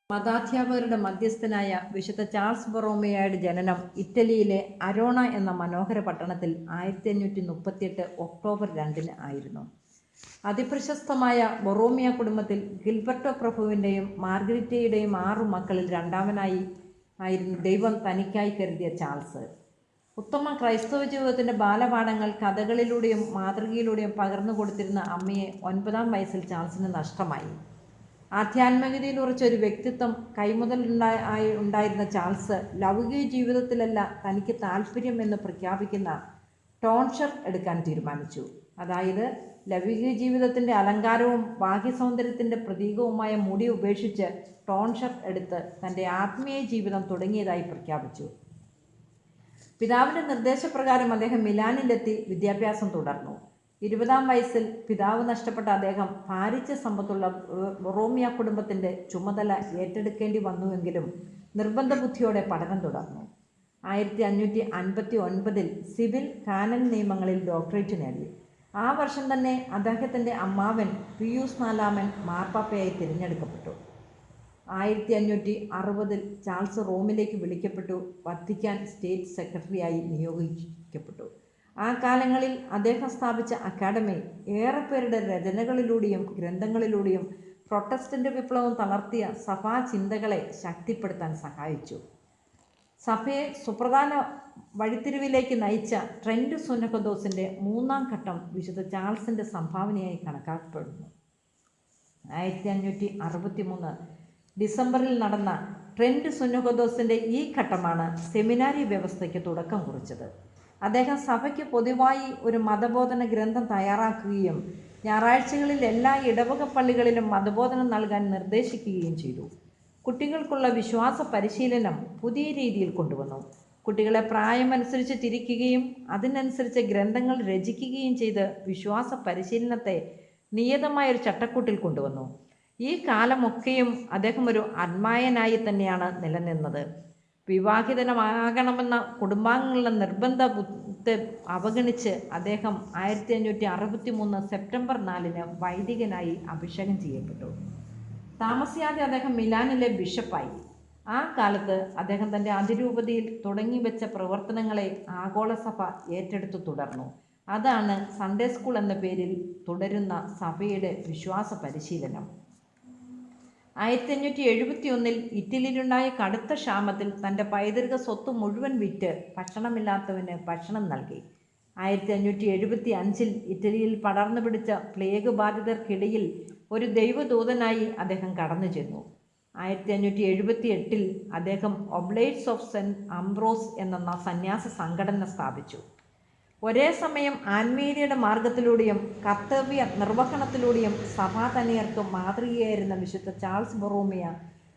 മതാധ്യാപകരുടെ മധ്യസ്ഥനായ വിശുദ്ധ ചാൾസ് ബൊറോമിയോയുടെ ജനനം ഇറ്റലിയിലെ അരോണ എന്ന മനോഹര പട്ടണത്തിൽ 1538 ഒക്ടോബർ 2 ആയിരുന്നു. അതിപ്രശസ്തമായ ബൊറോമിയ കുടുംബത്തിൽ ഗിൽബർട്ടോ പ്രഭുവിൻ്റെയും മാർഗരിറ്റയുടെയും 6 മക്കളിൽ രണ്ടാമനായി ആയിരുന്നു ദൈവം തനിക്കായി കരുതിയ ചാൾസ്. ഉത്തമ ക്രൈസ്തവ ജീവിതത്തിൻ്റെ ബാലപാഠങ്ങൾ കഥകളിലൂടെയും മാതൃകയിലൂടെയും പകർന്നു കൊടുത്തിരുന്ന അമ്മയെ 9-ാം വയസ്സിൽ ചാൾസിന് നഷ്ടമായി. ആധ്യാത്മികതയിൽ ഉറച്ച ഒരു വ്യക്തിത്വം കൈമുതൽ ഉണ്ടായിരുന്ന ചാൾസ് ലൗകിക ജീവിതത്തിലല്ല തനിക്ക് താല്പര്യം എന്ന് പ്രഖ്യാപിക്കുന്ന ടോൺഷർ എടുക്കാൻ തീരുമാനിച്ചു. അതായത് ലൗകിക ജീവിതത്തിൻ്റെ അലങ്കാരവും ബാഹ്യസൗന്ദര്യത്തിൻ്റെ പ്രതീകവുമായ മുടി ഉപേക്ഷിച്ച് ടോൺഷർ എടുത്ത് തൻ്റെ ആത്മീയ ജീവിതം തുടങ്ങിയതായി പ്രഖ്യാപിച്ചു. പിതാവിൻ്റെ നിർദ്ദേശപ്രകാരം അദ്ദേഹം മിലാനിലെത്തി വിദ്യാഭ്യാസം തുടർന്നു. 20-ാം വയസ്സിൽ പിതാവ് നഷ്ടപ്പെട്ട അദ്ദേഹം ഭാരിച്ച സമ്പത്തുള്ള ബൊറോമിയ കുടുംബത്തിൻ്റെ ചുമതല ഏറ്റെടുക്കേണ്ടി വന്നുവെങ്കിലും നിർബന്ധ ബുദ്ധിയോടെ പഠനം തുടർന്നു. 1559 സിവിൽ കാനൻ നിയമങ്ങളിൽ ഡോക്ടറേറ്റ് നേടി. ആ വർഷം തന്നെ അദ്ദേഹത്തിൻ്റെ അമ്മാവൻ പിയൂസ് 4 മാർപ്പാപ്പയായി തിരഞ്ഞെടുക്കപ്പെട്ടു. 1560 ചാൾസ് റോമിലേക്ക് വിളിക്കപ്പെട്ടു. വത്തിക്കാൻ സ്റ്റേറ്റ് സെക്രട്ടറിയായി നിയോഗിക്കപ്പെട്ടു. ആ കാലങ്ങളിൽ അദ്ദേഹം സ്ഥാപിച്ച അക്കാഡമി ഏറെപ്പേരുടെ രചനകളിലൂടെയും ഗ്രന്ഥങ്ങളിലൂടെയും പ്രൊട്ടസ്റ്റന്റ് വിപ്ലവം തളർത്തിയ സഭാ ചിന്തകളെ ശക്തിപ്പെടുത്താൻ സഹായിച്ചു. സഭയെ സുപ്രധാന വഴിത്തിരിവിലേക്ക് നയിച്ച ട്രെൻറ്റ് സുനഹദോസിൻ്റെ 3-ാം ഘട്ടം വിശുദ്ധ ചാൾസിൻ്റെ സംഭാവനയായി കണക്കാക്കപ്പെടുന്നു. 1563 ഡിസംബറിൽ നടന്ന ട്രെൻറ്റ് സുനഹദോസിൻ്റെ ഈ ഘട്ടമാണ് സെമിനാരി വ്യവസ്ഥയ്ക്ക് തുടക്കം കുറിച്ചത്. അദ്ദേഹം സഭയ്ക്ക് പൊതുവായി ഒരു മതബോധന ഗ്രന്ഥം തയ്യാറാക്കുകയും ഞായറാഴ്ചകളിൽ എല്ലാ ഇടവക പള്ളികളിലും മതബോധനം നൽകാൻ നിർദ്ദേശിക്കുകയും ചെയ്തു. കുട്ടികൾക്കുള്ള വിശ്വാസ പരിശീലനം പുതിയ രീതിയിൽ കൊണ്ടുവന്നു. കുട്ടികളെ പ്രായമനുസരിച്ച് തിരിക്കുകയും അതിനനുസരിച്ച് ഗ്രന്ഥങ്ങൾ രചിക്കുകയും ചെയ്ത് വിശ്വാസ പരിശീലനത്തെ നിയതമായൊരു ചട്ടക്കൂട്ടിൽ കൊണ്ടുവന്നു. ഈ കാലമൊക്കെയും അദ്ദേഹം ഒരു അന്മായനായി തന്നെയാണ് നിലനിന്നത്. വിവാഹിതനാകണമെന്ന കുടുംബാംഗങ്ങളുടെ നിർബന്ധത്തെ അവഗണിച്ച് അദ്ദേഹം 1563 സെപ്റ്റംബർ 4 വൈദികനായി അഭിഷേകം ചെയ്യപ്പെട്ടു. താമസിയാതെ അദ്ദേഹം മിലാനിലെ ബിഷപ്പായി. ആ കാലത്ത് അദ്ദേഹം തൻ്റെ അതിരൂപതയിൽ തുടങ്ങിവെച്ച പ്രവർത്തനങ്ങളെ ആഗോളസഭ ഏറ്റെടുത്തു തുടർന്നു. അതാണ് സൺഡേ സ്കൂൾ എന്ന പേരിൽ തുടരുന്ന സഭയുടെ വിശ്വാസ പരിശീലനം. 1571 ഇറ്റലിയിലുണ്ടായ കടുത്ത ക്ഷാമത്തിൽ തൻ്റെ പൈതൃക സ്വത്ത് മുഴുവൻ വിറ്റ് ഭക്ഷണമില്ലാത്തവന് ഭക്ഷണം നൽകി. 1575 ഇറ്റലിയിൽ പടർന്നു പിടിച്ച പ്ലേഗ് ബാധിതർക്കിടയിൽ ഒരു ദൈവദൂതനായി അദ്ദേഹം കടന്നു ചെന്നു. 1578 അദ്ദേഹം ഒബ്ലേറ്റ്സ് ഓഫ് സെൻറ്റ് അംബ്രോസ് എന്ന സന്യാസ സംഘടന സ്ഥാപിച്ചു. ഒരേ സമയം ആത്മീയതയുടെ മാർഗത്തിലൂടെയും കർത്തവ്യ നിർവഹണത്തിലൂടെയും സഭാതനിയർക്ക് മാതൃകയായിരുന്ന വിശുദ്ധ ചാൾസ് ബൊറോമിയ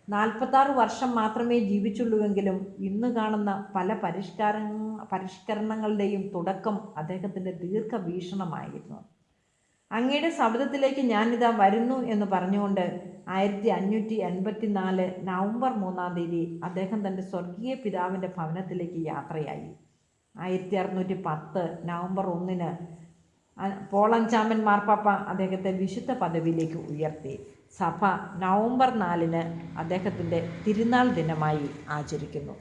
46 വർഷം മാത്രമേ ജീവിച്ചുള്ളൂവെങ്കിലും ഇന്ന് കാണുന്ന പല പരിഷ്കരണങ്ങളുടെയും തുടക്കം അദ്ദേഹത്തിൻ്റെ ദീർഘവീക്ഷണമായിരുന്നു. അങ്ങയുടെ സബദത്തിലേക്ക് ഞാനിതാ വരുന്നു എന്ന് പറഞ്ഞുകൊണ്ട് 1584 നവംബർ 3 അദ്ദേഹം തൻ്റെ സ്വർഗീയ പിതാവിൻ്റെ ഭവനത്തിലേക്ക് യാത്രയായി. 1610 നവംബർ 1 പോൾ 5 മാർപ്പാപ്പ അദ്ദേഹത്തെ വിശുദ്ധ പദവിയിലേക്ക് ഉയർത്തി. സഭ നവംബർ 4 അദ്ദേഹത്തിൻ്റെ തിരുനാൾ ദിനമായി ആചരിക്കുന്നു.